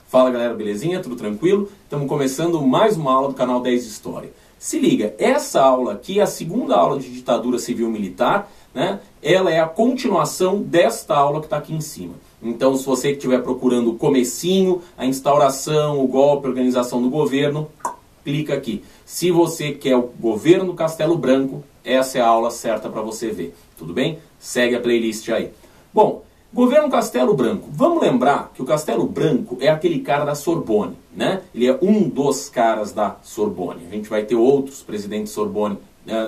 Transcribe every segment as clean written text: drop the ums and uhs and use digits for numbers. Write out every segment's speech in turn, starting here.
Fala galera, belezinha? Tudo tranquilo? Estamos começando mais uma aula do canal 10 de História. Se liga, essa aula aqui é a segunda aula de ditadura civil-militar, né? Ela é a continuação desta aula que está aqui em cima. Então, se você que estiver procurando o comecinho, a instauração, o golpe, a organização do governo, clica aqui. Se você quer o governo do Castelo Branco, essa é a aula certa para você ver. Tudo bem? Segue a playlist aí. Bom, governo Castelo Branco. Vamos lembrar que o Castelo Branco é aquele cara da Sorbonne, né? Ele é um dos caras da Sorbonne. A gente vai ter outros presidentes Sorbonne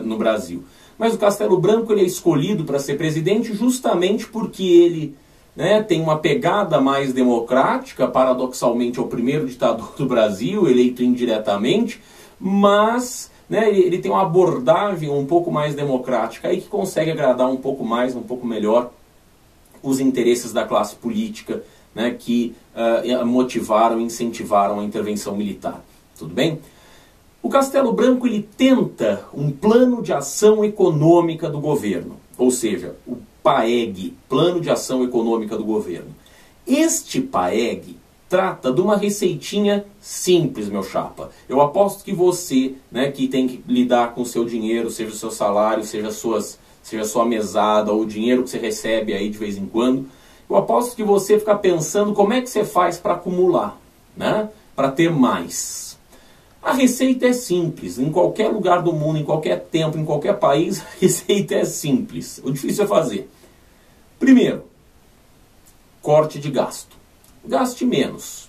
no Brasil. Mas o Castelo Branco ele é escolhido para ser presidente justamente porque ele, né, tem uma pegada mais democrática, paradoxalmente é o primeiro ditador do Brasil, eleito indiretamente, mas, né, ele tem uma abordagem um pouco mais democrática aí que consegue agradar um pouco mais, um pouco melhor os interesses da classe política, né, que motivaram e incentivaram a intervenção militar. Tudo bem? O Castelo Branco ele tenta um plano de ação econômica do governo, ou seja, o PAEG, Plano de Ação Econômica do Governo. Este PAEG trata de uma receitinha simples, meu chapa. Eu aposto que você, né, que tem que lidar com o seu dinheiro, seja o seu salário, seja a sua mesada, ou o dinheiro que você recebe aí de vez em quando, eu aposto que você fica pensando como é que você faz para acumular, né, para ter mais. A receita é simples, em qualquer lugar do mundo, em qualquer tempo, em qualquer país, a receita é simples. O difícil é fazer. Primeiro, corte de gasto. Gaste menos.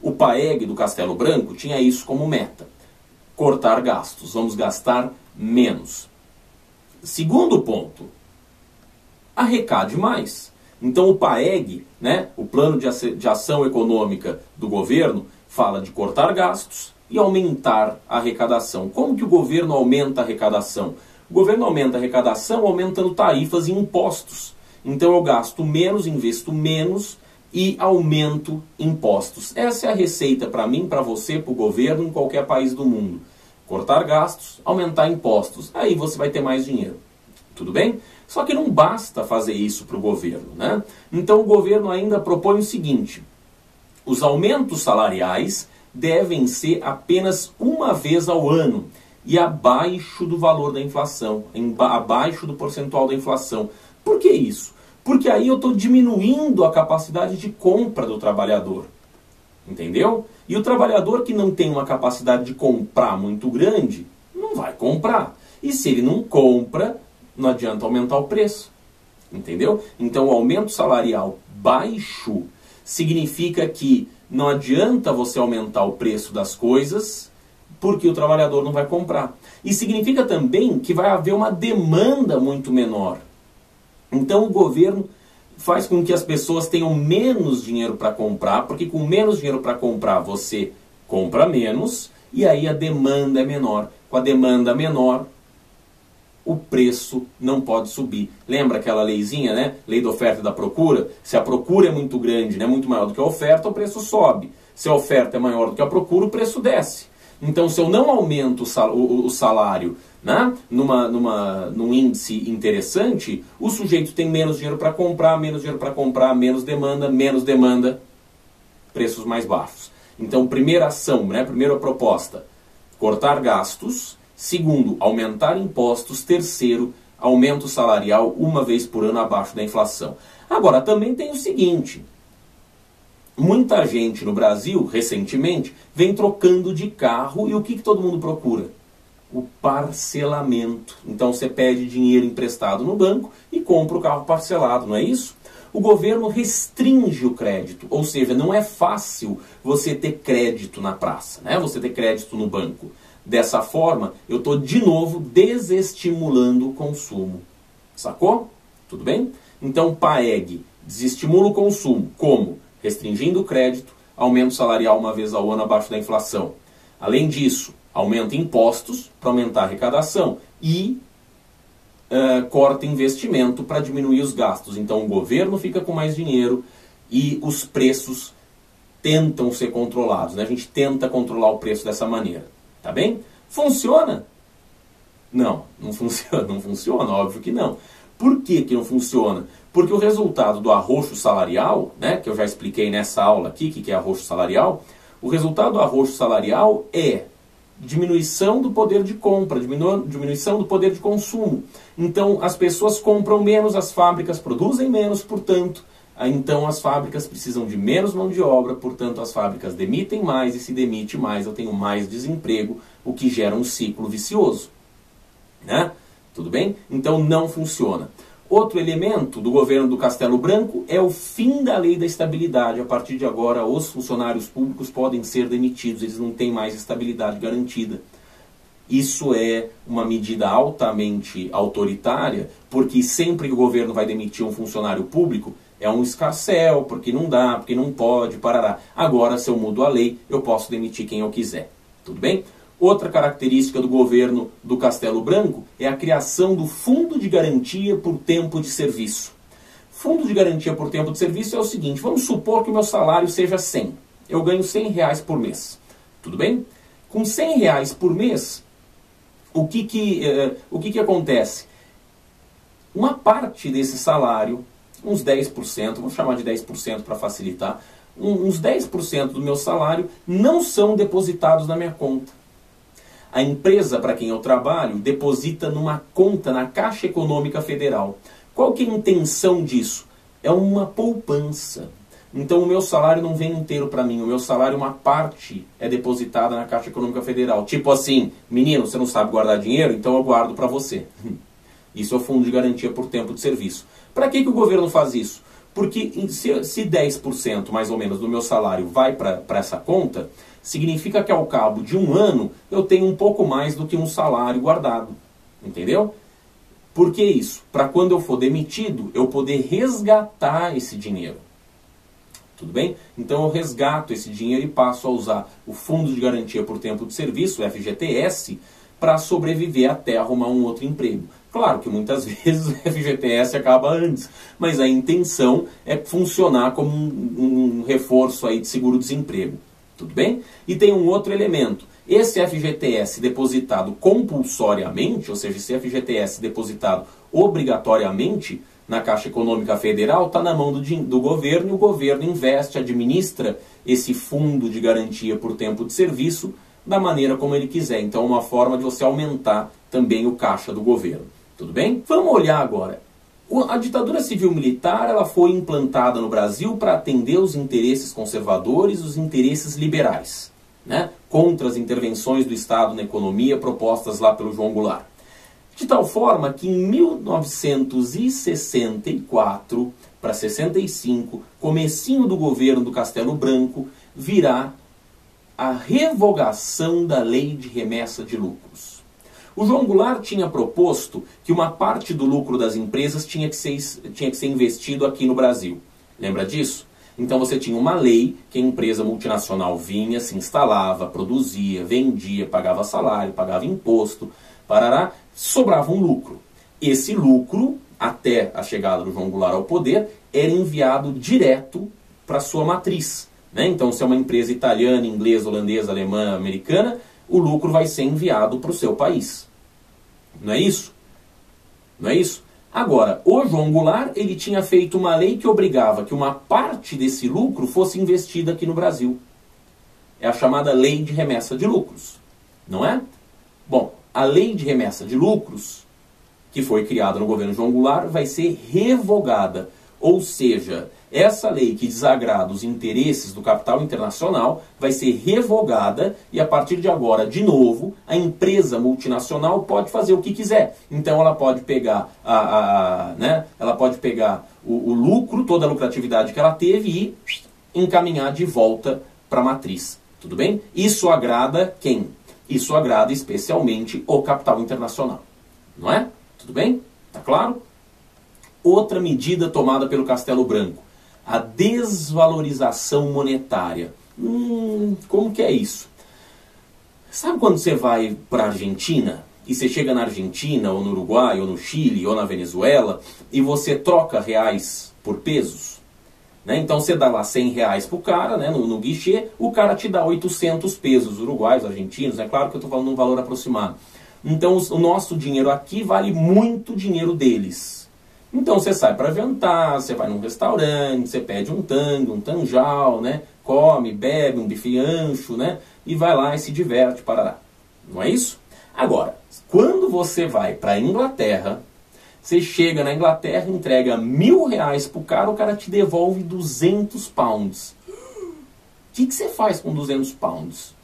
O PAEG do Castelo Branco tinha isso como meta. Cortar gastos, vamos gastar menos. Segundo ponto, arrecade mais. Então o PAEG, né, o Plano de Ação Econômica do Governo, fala de cortar gastos e aumentar a arrecadação. Como que o governo aumenta a arrecadação? O governo aumenta a arrecadação aumentando tarifas e impostos. Então eu gasto menos, investo menos e aumento impostos. Essa é a receita para mim, para você, para o governo em qualquer país do mundo. Cortar gastos, aumentar impostos. Aí você vai ter mais dinheiro. Tudo bem? Só que não basta fazer isso para o governo, né? Então o governo ainda propõe o seguinte: os aumentos salariais devem ser apenas uma vez ao ano e abaixo do valor da inflação, abaixo do percentual da inflação. Por que isso? Porque aí eu estou diminuindo a capacidade de compra do trabalhador. Entendeu? E o trabalhador que não tem uma capacidade de comprar muito grande, não vai comprar. E se ele não compra, não adianta aumentar o preço. Entendeu? Então o aumento salarial baixo significa que não adianta você aumentar o preço das coisas porque o trabalhador não vai comprar. E significa também que vai haver uma demanda muito menor. Então o governo faz com que as pessoas tenham menos dinheiro para comprar, porque com menos dinheiro para comprar você compra menos e aí a demanda é menor. Com a demanda menor, o preço não pode subir. Lembra aquela leizinha, né? Lei da oferta e da procura? Se a procura é muito grande, né, muito maior do que a oferta, o preço sobe. Se a oferta é maior do que a procura, o preço desce. Então, se eu não aumento o salário, né, num índice interessante, o sujeito tem menos dinheiro para comprar, menos demanda, preços mais baixos. Então, primeira ação, né, primeira proposta, cortar gastos. Segundo, aumentar impostos. Terceiro, aumento salarial uma vez por ano abaixo da inflação. Agora, também tem o seguinte: muita gente no Brasil, recentemente, vem trocando de carro e o que todo mundo procura? O parcelamento. Então você pede dinheiro emprestado no banco e compra o carro parcelado, não é isso? O governo restringe o crédito, ou seja, não é fácil você ter crédito na praça, né? Você ter crédito no banco. Dessa forma, eu estou de novo desestimulando o consumo. Sacou? Tudo bem? Então, PAEG desestimula o consumo. Como? Restringindo o crédito, aumento salarial uma vez ao ano abaixo da inflação. Além disso, aumenta impostos para aumentar a arrecadação e corta investimento para diminuir os gastos. Então, o governo fica com mais dinheiro e os preços tentam ser controlados, né? A gente tenta controlar o preço dessa maneira. Tá bem? Funciona? Não, não funciona, óbvio que não. Por que não funciona? Porque o resultado do arroxo salarial, né, que eu já expliquei nessa aula aqui, o que é arroxo salarial, o resultado do arroxo salarial é diminuição do poder de compra, diminuição do poder de consumo. Então as pessoas compram menos, as fábricas produzem menos, portanto, então as fábricas precisam de menos mão de obra, portanto as fábricas demitem mais, e se demite mais eu tenho mais desemprego, o que gera um ciclo vicioso. Né? Tudo bem? Então não funciona. Outro elemento do governo do Castelo Branco é o fim da lei da estabilidade. A partir de agora, os funcionários públicos podem ser demitidos, eles não têm mais estabilidade garantida. Isso é uma medida altamente autoritária, porque sempre que o governo vai demitir um funcionário público, é um escarcéu, porque não dá, porque não pode, parará. Agora, se eu mudo a lei, eu posso demitir quem eu quiser. Tudo bem? Outra característica do governo do Castelo Branco é a criação do Fundo de Garantia por Tempo de Serviço. Fundo de Garantia por Tempo de Serviço é o seguinte, vamos supor que o meu salário seja 100. Eu ganho R$100 por mês. Tudo bem? Com R$100 por mês, o que acontece? Uma parte desse salário, uns 10%, vamos chamar de 10% para facilitar, uns 10% do meu salário não são depositados na minha conta. A empresa para quem eu trabalho deposita numa conta na Caixa Econômica Federal. Qual que é a intenção disso? É uma poupança. Então o meu salário não vem inteiro para mim, o meu salário, uma parte é depositada na Caixa Econômica Federal. Tipo assim, menino, você não sabe guardar dinheiro? Então eu guardo para você. Isso é o Fundo de Garantia por Tempo de Serviço. Para que o governo faz isso? Porque se 10% mais ou menos do meu salário vai para essa conta, significa que ao cabo de um ano eu tenho um pouco mais do que um salário guardado. Entendeu? Por que isso? Para quando eu for demitido, eu poder resgatar esse dinheiro. Tudo bem? Então eu resgato esse dinheiro e passo a usar o Fundo de Garantia por Tempo de Serviço, o FGTS, para sobreviver até arrumar um outro emprego. Claro que muitas vezes o FGTS acaba antes, mas a intenção é funcionar como um reforço aí de seguro-desemprego. Tudo bem? E tem um outro elemento. Esse FGTS depositado compulsoriamente, ou seja, esse FGTS depositado obrigatoriamente na Caixa Econômica Federal, está na mão do governo, e o governo investe, administra esse fundo de garantia por tempo de serviço da maneira como ele quiser. Então é uma forma de você aumentar também o caixa do governo. Tudo bem? Vamos olhar agora. A ditadura civil-militar ela foi implantada no Brasil para atender os interesses conservadores e os interesses liberais, né? Contra as intervenções do Estado na economia propostas lá pelo João Goulart. De tal forma que em 1964 para 65, comecinho do governo do Castelo Branco, virá a revogação da lei de remessa de lucros. O João Goulart tinha proposto que uma parte do lucro das empresas tinha que ser investido aqui no Brasil. Lembra disso? Então você tinha uma lei que a empresa multinacional vinha, se instalava, produzia, vendia, pagava salário, pagava imposto, parará, sobrava um lucro. Esse lucro, até a chegada do João Goulart ao poder, era enviado direto para sua matriz. Né? Então, se é uma empresa italiana, inglesa, holandesa, alemã, americana, o lucro vai ser enviado para o seu país. Não é isso? Não é isso? Agora, o João Goulart ele tinha feito uma lei que obrigava que uma parte desse lucro fosse investida aqui no Brasil. É a chamada Lei de Remessa de Lucros. Não é? Bom, a Lei de Remessa de Lucros, que foi criada no governo João Goulart, vai ser revogada. Ou seja, essa lei que desagrada os interesses do capital internacional vai ser revogada e a partir de agora, de novo, a empresa multinacional pode fazer o que quiser. Então ela pode pegar, ela pode pegar o lucro, toda a lucratividade que ela teve e encaminhar de volta para a matriz. Tudo bem? Isso agrada quem? Isso agrada especialmente o capital internacional. Não é? Tudo bem? Tá claro? Outra medida tomada pelo Castelo Branco, a desvalorização monetária. Como que é isso? Sabe quando você vai para a Argentina, e você chega na Argentina, ou no Uruguai, ou no Chile, ou na Venezuela, e você troca reais por pesos? Né? Então você dá lá 100 reais para o cara, né, no guichê, o cara te dá 800 pesos uruguaios, argentinos, é claro que eu estou falando de um valor aproximado. Então o nosso dinheiro aqui vale muito dinheiro deles. Então você sai para jantar, você vai num restaurante, você pede um tangue, um tanjal, né? Come, bebe um bife ancho, né? E vai lá e se diverte, parará. Não é isso? Agora, quando você vai para a Inglaterra, você chega na Inglaterra, entrega R$1.000 pro cara, o cara te devolve 200 pounds. O que você faz com 200 pounds?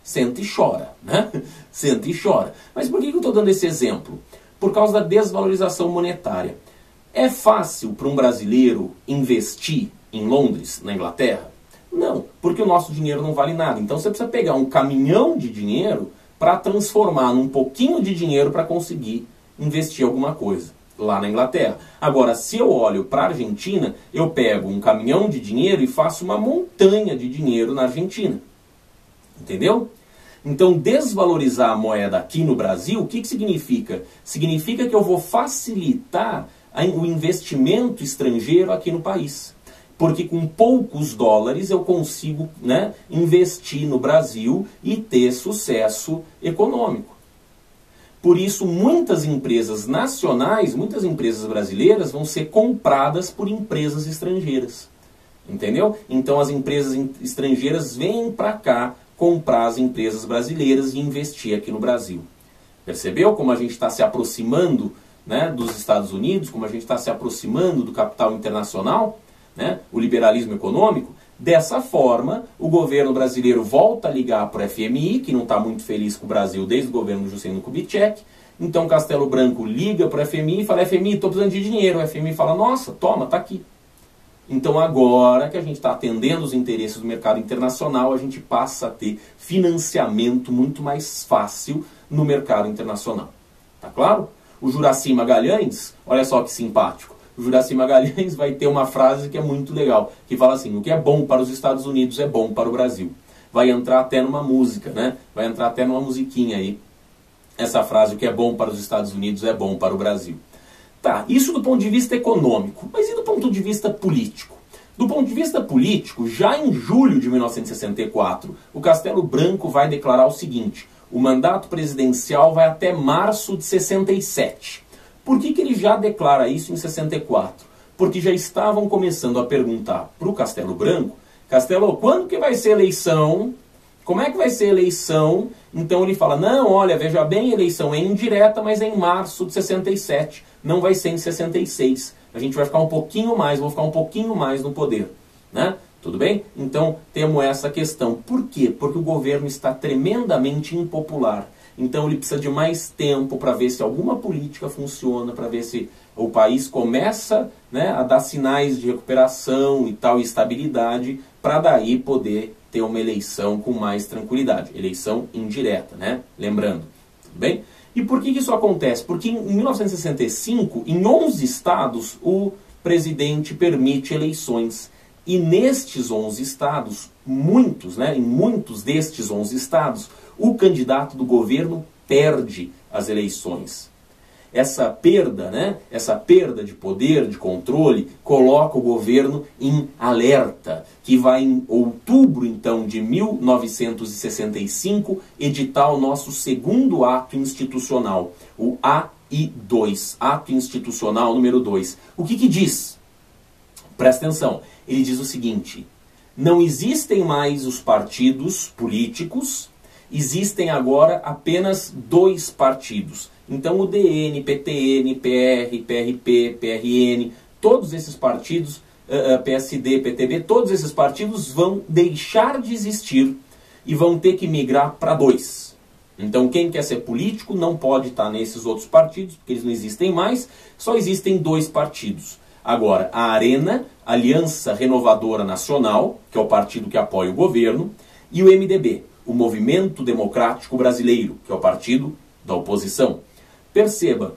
Senta e chora, né? Senta e chora. Mas por que eu estou dando esse exemplo? Por causa da desvalorização monetária. É fácil para um brasileiro investir em Londres, na Inglaterra? Não, porque o nosso dinheiro não vale nada. Então você precisa pegar um caminhão de dinheiro para transformar num pouquinho de dinheiro para conseguir investir alguma coisa lá na Inglaterra. Agora, se eu olho para a Argentina, eu pego um caminhão de dinheiro e faço uma montanha de dinheiro na Argentina. Entendeu? Então, desvalorizar a moeda aqui no Brasil, o que significa? Significa que eu vou facilitar o investimento estrangeiro aqui no país. Porque com poucos dólares eu consigo, né, investir no Brasil e ter sucesso econômico. Por isso, muitas empresas nacionais, muitas empresas brasileiras vão ser compradas por empresas estrangeiras. Entendeu? Então as empresas estrangeiras vêm para cá comprar as empresas brasileiras e investir aqui no Brasil. Percebeu como a gente está se aproximando, né, dos Estados Unidos, como a gente está se aproximando do capital internacional, né, o liberalismo econômico? Dessa forma, o governo brasileiro volta a ligar para o FMI, que não está muito feliz com o Brasil desde o governo do Juscelino Kubitschek. Então Castelo Branco liga para o FMI e fala: FMI, estou precisando de dinheiro. O FMI fala: nossa, toma, está aqui. Então agora que a gente está atendendo os interesses do mercado internacional, a gente passa a ter financiamento muito mais fácil no mercado internacional. Tá claro? O Juracy Magalhães, olha só que simpático. O Juracy Magalhães vai ter uma frase que é muito legal, que fala assim: o que é bom para os Estados Unidos é bom para o Brasil. Vai entrar até numa música, né? Vai entrar até numa musiquinha aí. Essa frase: o que é bom para os Estados Unidos é bom para o Brasil. Tá, isso do ponto de vista econômico, mas e do ponto de vista político? Do ponto de vista político, já em julho de 1964, o Castelo Branco vai declarar o seguinte: o mandato presidencial vai até março de 67. Por que ele já declara isso em 64? Porque já estavam começando a perguntar para o Castelo Branco: Castelo, quando que vai ser eleição? Como é que vai ser a eleição? Então ele fala: não, olha, veja bem, a eleição é indireta, mas é em março de 67. Não vai ser em 66. A gente vai ficar um pouquinho mais, vou ficar um pouquinho mais no poder. Né? Tudo bem? Então temos essa questão. Por quê? Porque o governo está tremendamente impopular. Então ele precisa de mais tempo para ver se alguma política funciona, para ver se o país começa, né, a dar sinais de recuperação e tal, e estabilidade, para daí poder ter uma eleição com mais tranquilidade. Eleição indireta, né? Lembrando. Tudo bem? E por que isso acontece? Porque em 1965, em 11 estados, o presidente permite eleições. E nestes 11 estados, muitos, né, em muitos destes 11 estados, o candidato do governo perde as eleições. Essa perda, né, essa perda de poder, de controle, coloca o governo em alerta, que vai em outubro, então, de 1965, editar o nosso segundo ato institucional, o AI2, Ato Institucional número 2. O que diz? Presta atenção, ele diz o seguinte: não existem mais os partidos políticos, existem agora apenas 2 partidos. Então o DN, PTN, PR, PRP, PRN, todos esses partidos, PSD, PTB, todos esses partidos vão deixar de existir e vão ter que migrar para 2. Então quem quer ser político não pode estar nesses outros partidos, porque eles não existem mais, só existem 2 partidos. Agora, a ARENA, Aliança Renovadora Nacional, que é o partido que apoia o governo, e o MDB, o Movimento Democrático Brasileiro, que é o partido da oposição. Perceba,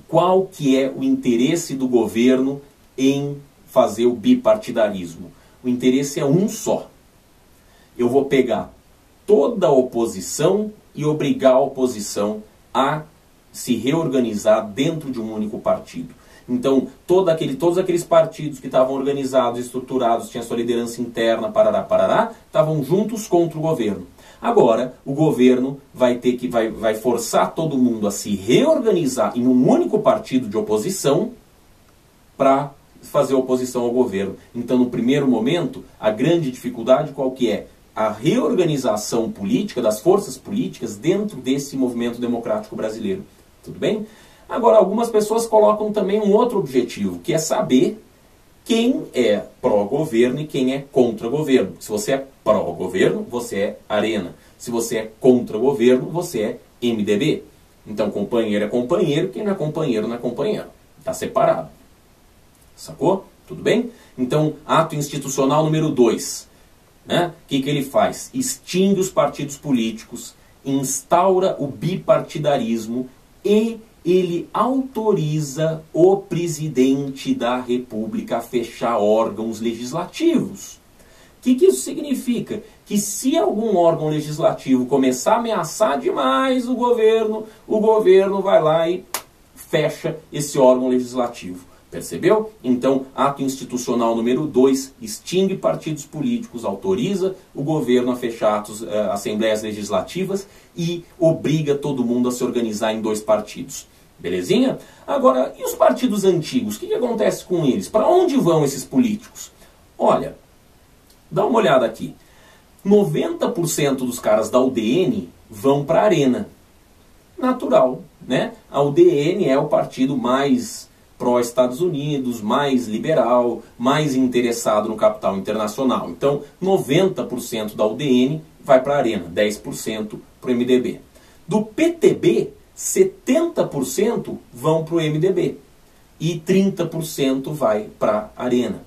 qual que é o interesse do governo em fazer o bipartidarismo? O interesse é um só. Eu vou pegar toda a oposição e obrigar a oposição a se reorganizar dentro de um único partido. Então, todos aqueles partidos que estavam organizados, estruturados, tinham sua liderança interna, parará, estavam juntos contra o governo. Agora, o governo vai forçar todo mundo a se reorganizar em um único partido de oposição, para fazer oposição ao governo. Então, no primeiro momento, a grande dificuldade qual que é? A reorganização política das forças políticas dentro desse movimento democrático brasileiro. Tudo bem? Agora, algumas pessoas colocam também um outro objetivo, que é saber quem é pró-governo e quem é contra-governo. Se você é pró-governo, você é Arena. Se você é contra-governo, você é MDB. Então, companheiro é companheiro, quem não é companheiro não é companheiro. Está separado. Sacou? Tudo bem? Então, ato institucional número 2. Né? O que ele faz? Extingue os partidos políticos, instaura o bipartidarismo e ele autoriza o presidente da República a fechar órgãos legislativos. O que isso significa? Que se algum órgão legislativo começar a ameaçar demais o governo vai lá e fecha esse órgão legislativo. Percebeu? Então, ato institucional número 2, extingue partidos políticos, autoriza o governo a fechar assembleias legislativas e obriga todo mundo a se organizar em 2 partidos. Belezinha? Agora, e os partidos antigos? O que acontece com eles? Para onde vão esses políticos? Olha, dá uma olhada aqui. 90% dos caras da UDN vão para a Arena. Natural, né? A UDN é o partido mais pró-Estados Unidos, mais liberal, mais interessado no capital internacional. Então, 90% da UDN vai para a Arena, 10% para o MDB. Do PTB, 70% vão para o MDB e 30% vai para a Arena.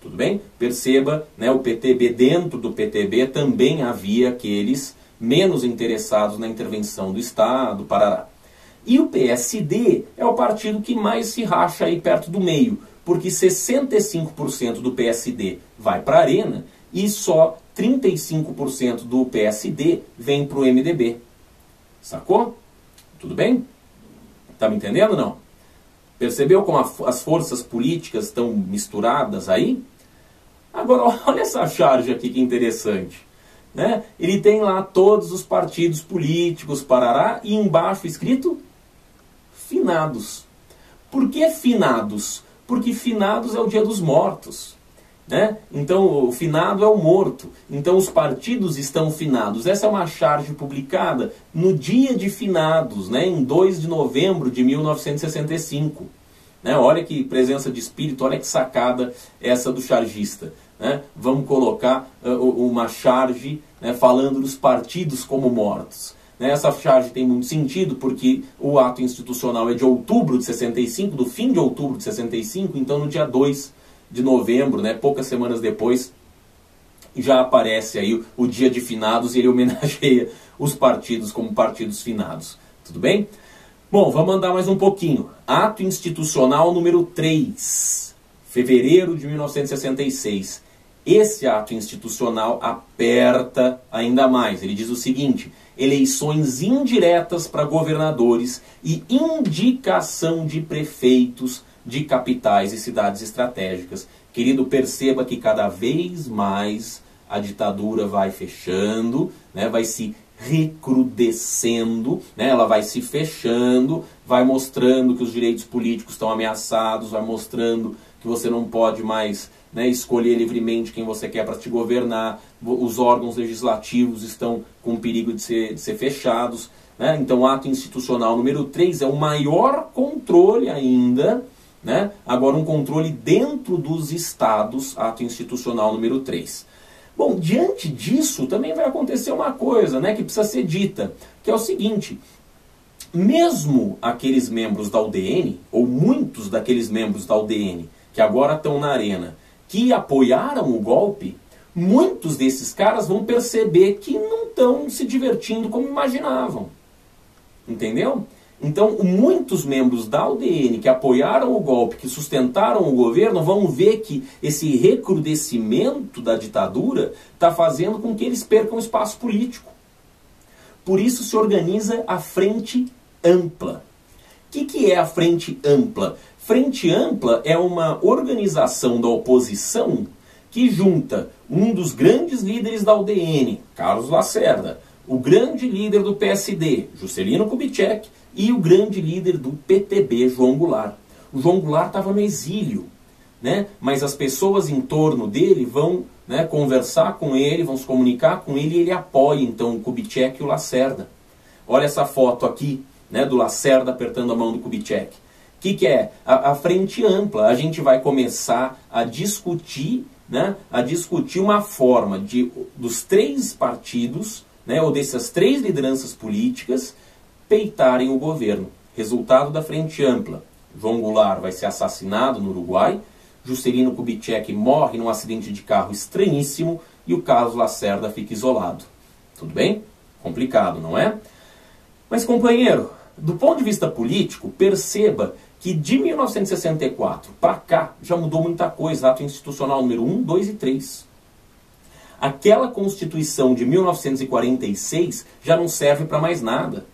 Tudo bem? Perceba, né, o PTB, dentro do PTB também havia aqueles menos interessados na intervenção do Estado, parará. E o PSD é o partido que mais se racha aí perto do meio, porque 65% do PSD vai para a Arena e só 35% do PSD vem para o MDB. Sacou? Tudo bem? Tá me entendendo ou não? Percebeu como as forças políticas estão misturadas aí? Agora, olha essa charge aqui que interessante. Né? Ele tem lá todos os partidos políticos, parará, e embaixo escrito finados. Por que finados? Porque finados é o dia dos mortos. Né? Então, o finado é o morto. Então, os partidos estão finados. Essa é uma charge publicada no dia de finados, né? Em 2 de novembro de 1965. Né? Olha que presença de espírito, olha que sacada essa do chargista. Né? Vamos colocar uma charge, né, falando dos partidos como mortos. Né? Essa charge tem muito sentido porque o ato institucional é de outubro de 65, do fim de outubro de 65, então no dia 2 de novembro, né, poucas semanas depois, já aparece aí o dia de finados e ele homenageia os partidos como partidos finados. Tudo bem? Bom, vamos andar mais um pouquinho. Ato institucional número 3, fevereiro de 1966. Esse ato institucional aperta ainda mais. Ele diz o seguinte: eleições indiretas para governadores e indicação de prefeitos de capitais e cidades estratégicas. Querido, perceba que cada vez mais a ditadura vai fechando, né, vai se recrudescendo, né, ela vai se fechando, vai mostrando que os direitos políticos estão ameaçados, vai mostrando que você não pode mais, né, escolher livremente quem você quer para te governar, os órgãos legislativos estão com perigo de ser fechados. Né? Então, o ato institucional número 3 é o maior controle ainda, né? Agora um controle dentro dos estados, ato institucional número 3. Bom, diante disso também vai acontecer uma coisa, né, que precisa ser dita, que é o seguinte: mesmo aqueles membros da UDN, ou muitos daqueles membros da UDN, que agora estão na Arena, que apoiaram o golpe, muitos desses caras vão perceber que não estão se divertindo como imaginavam. Entendeu? Então, muitos membros da UDN que apoiaram o golpe, que sustentaram o governo, vão ver que esse recrudescimento da ditadura está fazendo com que eles percam espaço político. Por isso se organiza a Frente Ampla. O que é a Frente Ampla? Frente Ampla é uma organização da oposição que junta um dos grandes líderes da UDN, Carlos Lacerda, o grande líder do PSD, Juscelino Kubitschek, e o grande líder do PTB, João Goulart. O João Goulart estava no exílio. né, mas as pessoas em torno dele vão, né, conversar com ele, vão se comunicar com ele, e ele apoia então o Kubitschek e o Lacerda. Olha essa foto aqui, né, do Lacerda apertando a mão do Kubitschek. O que é? A frente ampla. A gente vai começar a discutir, né, uma forma dos três partidos, né, ou dessas três lideranças políticas, peitarem o governo. Resultado da frente ampla: João Goulart vai ser assassinado no Uruguai, Juscelino Kubitschek morre num acidente de carro estranhíssimo e o Carlos Lacerda fica isolado. Tudo bem? Complicado, não é? Mas, companheiro, do ponto de vista político, perceba que de 1964 para cá já mudou muita coisa. Ato institucional número 1, 2 e 3. Aquela Constituição de 1946 já não serve para mais nada.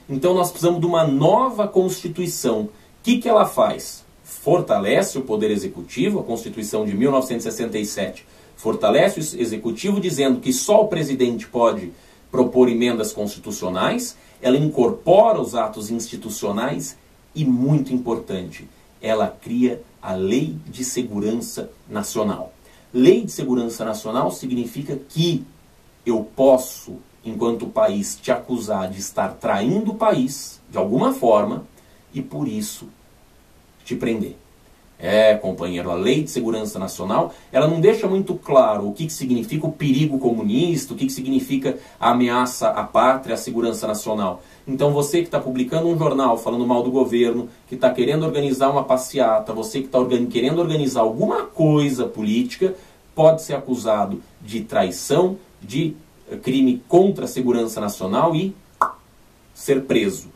Então nós precisamos de uma nova Constituição. O que ela faz? Fortalece o Poder Executivo. A Constituição de 1967 fortalece o Executivo, dizendo que só o presidente pode propor emendas constitucionais. Ela incorpora os atos institucionais e, muito importante, ela cria a Lei de Segurança Nacional. Lei de Segurança Nacional significa que eu posso, enquanto país, te acusar de estar traindo o país, de alguma forma, e por isso te prender. Companheiro, a Lei de Segurança Nacional, ela não deixa muito claro o que significa o perigo comunista, o que significa a ameaça à pátria, à segurança nacional. Então você que está publicando um jornal falando mal do governo, que está querendo organizar uma passeata, você que está querendo organizar alguma coisa política, pode ser acusado de traição, de crime contra a segurança nacional e ser preso.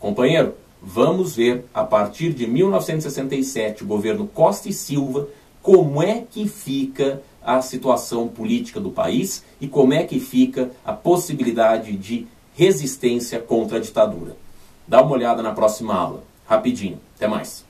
Companheiro, vamos ver, a partir de 1967, o governo Costa e Silva, como é que fica a situação política do país e como é que fica a possibilidade de resistência contra a ditadura. Dá uma olhada na próxima aula. Rapidinho. Até mais.